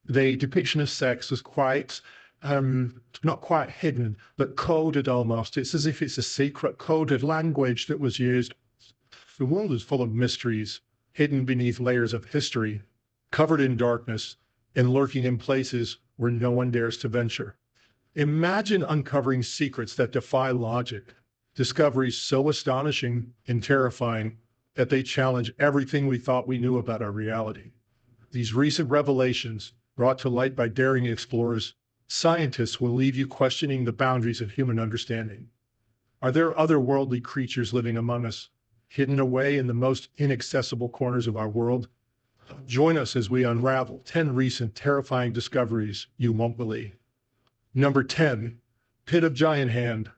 The depiction of sex was quite, not quite hidden, but coded almost. It's as if it's a secret coded language that was used. The world is full of mysteries, hidden beneath layers of history, covered in darkness, and lurking in places where no one dares to venture. Imagine uncovering secrets that defy logic, discoveries so astonishing and terrifying that they challenge everything we thought we knew about our reality. These recent revelations, brought to light by daring explorers, scientists will leave you questioning the boundaries of human understanding. Are there otherworldly creatures living among us, hidden away in the most inaccessible corners of our world? Join us as we unravel 10 recent terrifying discoveries you won't believe. Number 10, Pit of Giant Hand.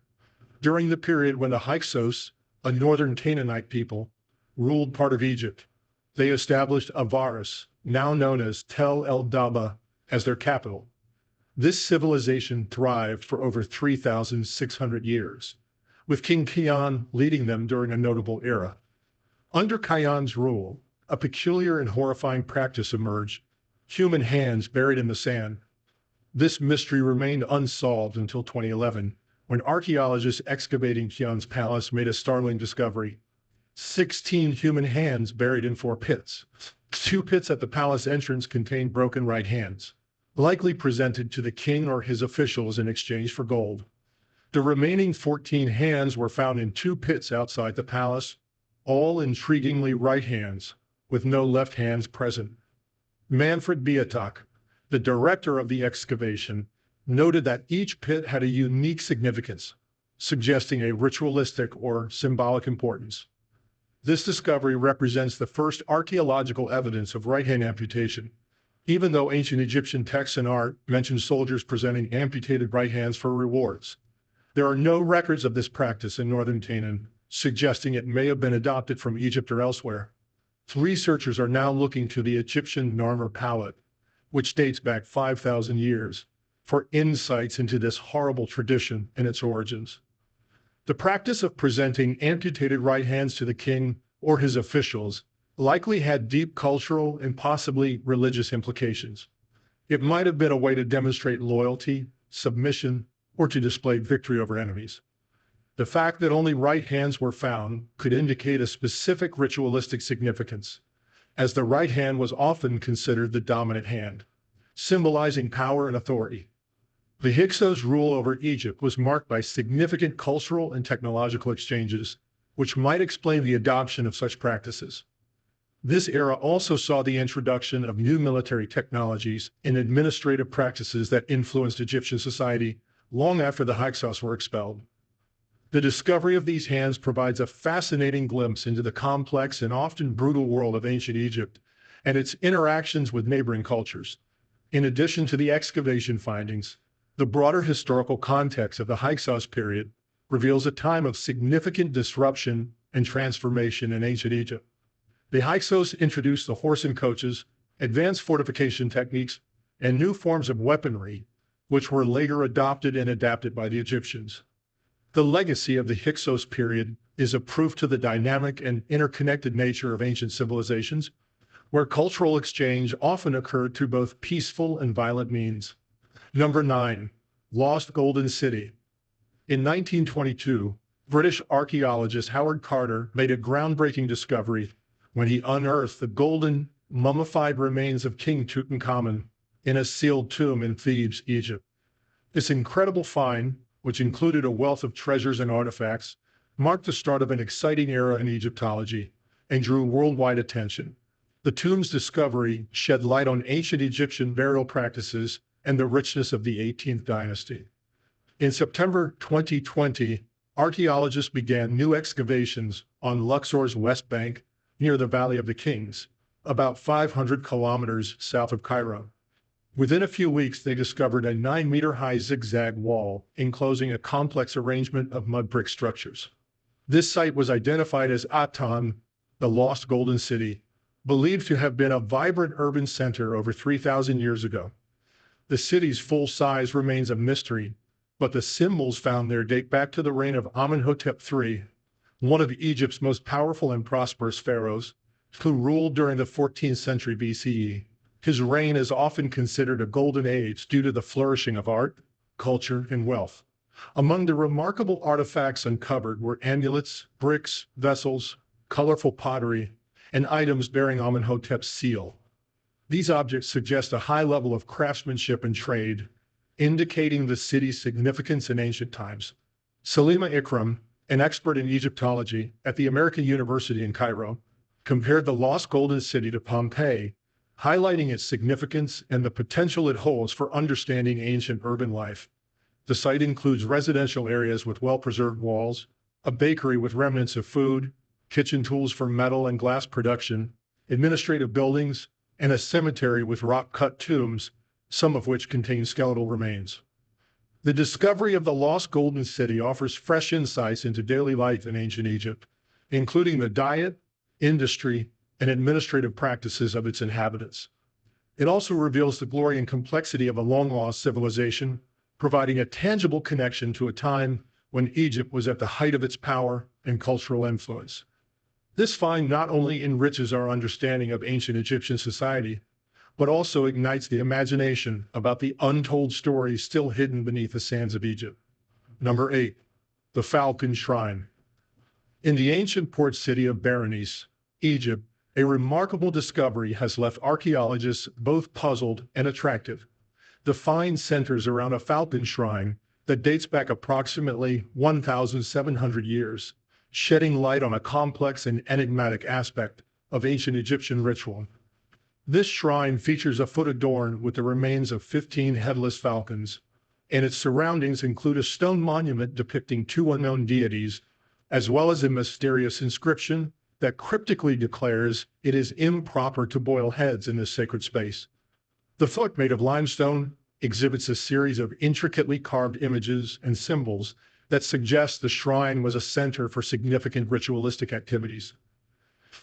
During the period when the Hyksos, a northern Canaanite people, ruled part of Egypt, they established Avaris, now known as Tel El Daba, as their capital. This civilization thrived for over 3,600 years, with King Kian leading them during a notable era. Under Kian's rule, a peculiar and horrifying practice emerged: human hands buried in the sand. This mystery remained unsolved until 2011, when archaeologists excavating Kian's palace made a startling discovery: 16 human hands buried in 4 pits. 2 pits at the palace entrance contained broken right hands, likely presented to the king or his officials in exchange for gold. The remaining 14 hands were found in 2 pits outside the palace, all intriguingly right hands, with no left hands present. Manfred Beatak, the director of the excavation, noted that each pit had a unique significance, suggesting a ritualistic or symbolic importance. This discovery represents the first archaeological evidence of right hand amputation, even though ancient Egyptian texts and art mention soldiers presenting amputated right hands for rewards. There are no records of this practice in northern Canaan, suggesting it may have been adopted from Egypt or elsewhere. Researchers are now looking to the Egyptian Narmer palette, which dates back 5,000 years, for insights into this horrible tradition and its origins. The practice of presenting amputated right hands to the king or his officials likely had deep cultural and possibly religious implications. It might have been a way to demonstrate loyalty, submission, or to display victory over enemies. The fact that only right hands were found could indicate a specific ritualistic significance, as the right hand was often considered the dominant hand, symbolizing power and authority. The Hyksos' rule over Egypt was marked by significant cultural and technological exchanges, which might explain the adoption of such practices. This era also saw the introduction of new military technologies and administrative practices that influenced Egyptian society long after the Hyksos were expelled. The discovery of these hands provides a fascinating glimpse into the complex and often brutal world of ancient Egypt and its interactions with neighboring cultures. In addition to the excavation findings, the broader historical context of the Hyksos period reveals a time of significant disruption and transformation in ancient Egypt. The Hyksos introduced the horse and coaches, advanced fortification techniques, and new forms of weaponry, which were later adopted and adapted by the Egyptians. The legacy of the Hyksos period is a proof to the dynamic and interconnected nature of ancient civilizations, where cultural exchange often occurred through both peaceful and violent means. Number 9, Lost Golden City. In 1922, British archaeologist Howard Carter made a groundbreaking discovery when he unearthed the golden, mummified remains of King Tutankhamun in a sealed tomb in Thebes, Egypt. This incredible find, which included a wealth of treasures and artifacts, marked the start of an exciting era in Egyptology and drew worldwide attention. The tomb's discovery shed light on ancient Egyptian burial practices and the richness of the 18th dynasty. In September 2020, archaeologists began new excavations on Luxor's west bank near the Valley of the Kings, about 500 kilometers south of Cairo. Within a few weeks, they discovered a 9-meter-high zigzag wall enclosing a complex arrangement of mud brick structures. This site was identified as Aton, the Lost Golden City, believed to have been a vibrant urban center over 3,000 years ago. The city's full size remains a mystery, but the symbols found there date back to the reign of Amenhotep III, one of Egypt's most powerful and prosperous pharaohs, who ruled during the 14th century BCE. His reign is often considered a golden age due to the flourishing of art, culture, and wealth. Among the remarkable artifacts uncovered were amulets, bricks, vessels, colorful pottery, and items bearing Amenhotep's seal. These objects suggest a high level of craftsmanship and trade, indicating the city's significance in ancient times. Salima Ikram, an expert in Egyptology at the American University in Cairo, compared the lost golden city to Pompeii, highlighting its significance and the potential it holds for understanding ancient urban life. The site includes residential areas with well-preserved walls, a bakery with remnants of food, kitchen tools for metal and glass production, administrative buildings, and a cemetery with rock-cut tombs, some of which contain skeletal remains. The discovery of the lost golden city offers fresh insights into daily life in ancient Egypt, including the diet, industry, and administrative practices of its inhabitants. It also reveals the glory and complexity of a long-lost civilization, providing a tangible connection to a time when Egypt was at the height of its power and cultural influence. This find not only enriches our understanding of ancient Egyptian society, but also ignites the imagination about the untold stories still hidden beneath the sands of Egypt. Number 8. The Falcon Shrine. In the ancient port city of Berenice, Egypt, a remarkable discovery has left archaeologists both puzzled and attracted. The find centers around a falcon shrine that dates back approximately 1,700 years, shedding light on a complex and enigmatic aspect of ancient Egyptian ritual. This shrine features a foot adorned with the remains of 15 headless falcons, and its surroundings include a stone monument depicting two unknown deities, as well as a mysterious inscription that cryptically declares it is improper to boil heads in this sacred space. The foot, made of limestone, exhibits a series of intricately carved images and symbols that suggest the shrine was a center for significant ritualistic activities.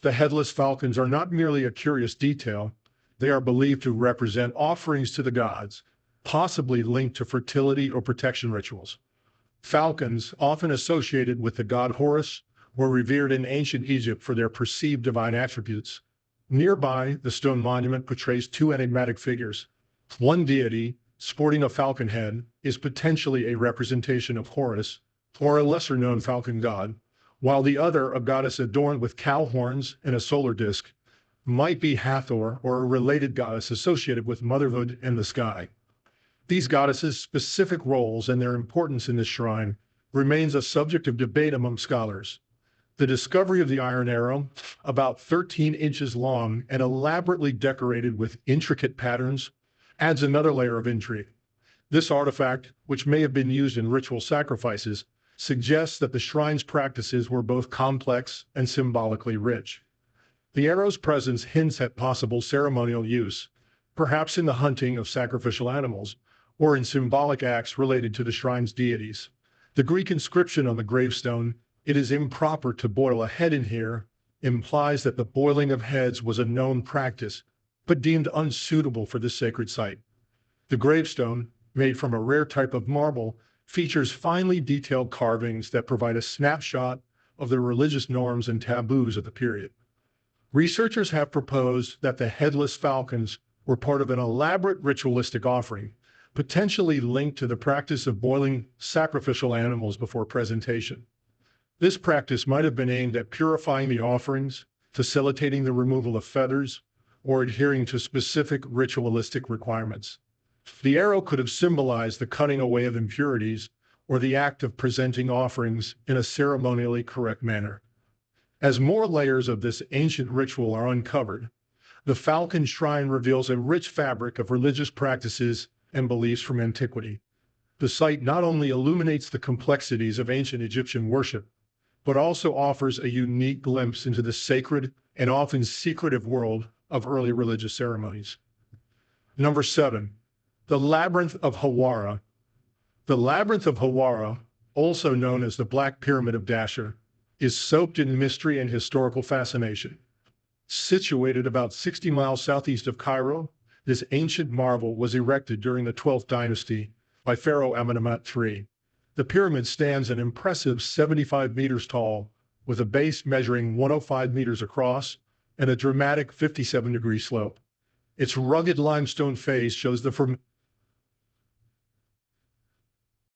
The headless falcons are not merely a curious detail, they are believed to represent offerings to the gods, possibly linked to fertility or protection rituals. Falcons, often associated with the god Horus, were revered in ancient Egypt for their perceived divine attributes. Nearby, the stone monument portrays two enigmatic figures. One deity, sporting a falcon head, is potentially a representation of Horus, or a lesser-known falcon god, while the other, a goddess adorned with cow horns and a solar disk, might be Hathor or a related goddess associated with motherhood and the sky. These goddesses' specific roles and their importance in this shrine remains a subject of debate among scholars. The discovery of the iron arrow, about 13 inches long and elaborately decorated with intricate patterns, adds another layer of intrigue. This artifact, which may have been used in ritual sacrifices, suggests that the shrine's practices were both complex and symbolically rich. The arrow's presence hints at possible ceremonial use, perhaps in the hunting of sacrificial animals, or in symbolic acts related to the shrine's deities. The Greek inscription on the gravestone, "It is improper to boil a head in here," implies that the boiling of heads was a known practice, but deemed unsuitable for this sacred site. The gravestone, made from a rare type of marble, features finely detailed carvings that provide a snapshot of the religious norms and taboos of the period. Researchers have proposed that the headless falcons were part of an elaborate ritualistic offering, potentially linked to the practice of boiling sacrificial animals before presentation. This practice might have been aimed at purifying the offerings, facilitating the removal of feathers, or adhering to specific ritualistic requirements. The arrow could have symbolized the cutting away of impurities or the act of presenting offerings in a ceremonially correct manner. As more layers of this ancient ritual are uncovered, the Falcon Shrine reveals a rich fabric of religious practices and beliefs from antiquity. The site not only illuminates the complexities of ancient Egyptian worship, but also offers a unique glimpse into the sacred and often secretive world of early religious ceremonies. Number 7. The Labyrinth of Haara. The Labyrinth of Haara, also known as the Black Pyramid of Dashur, is soaked in mystery and historical fascination. Situated about 60 miles southeast of Cairo, this ancient marvel was erected during the 12th dynasty by Pharaoh Amenemhat III. The pyramid stands an impressive 75 meters tall, with a base measuring 105 meters across and a dramatic 57-degree slope. Its rugged limestone face shows the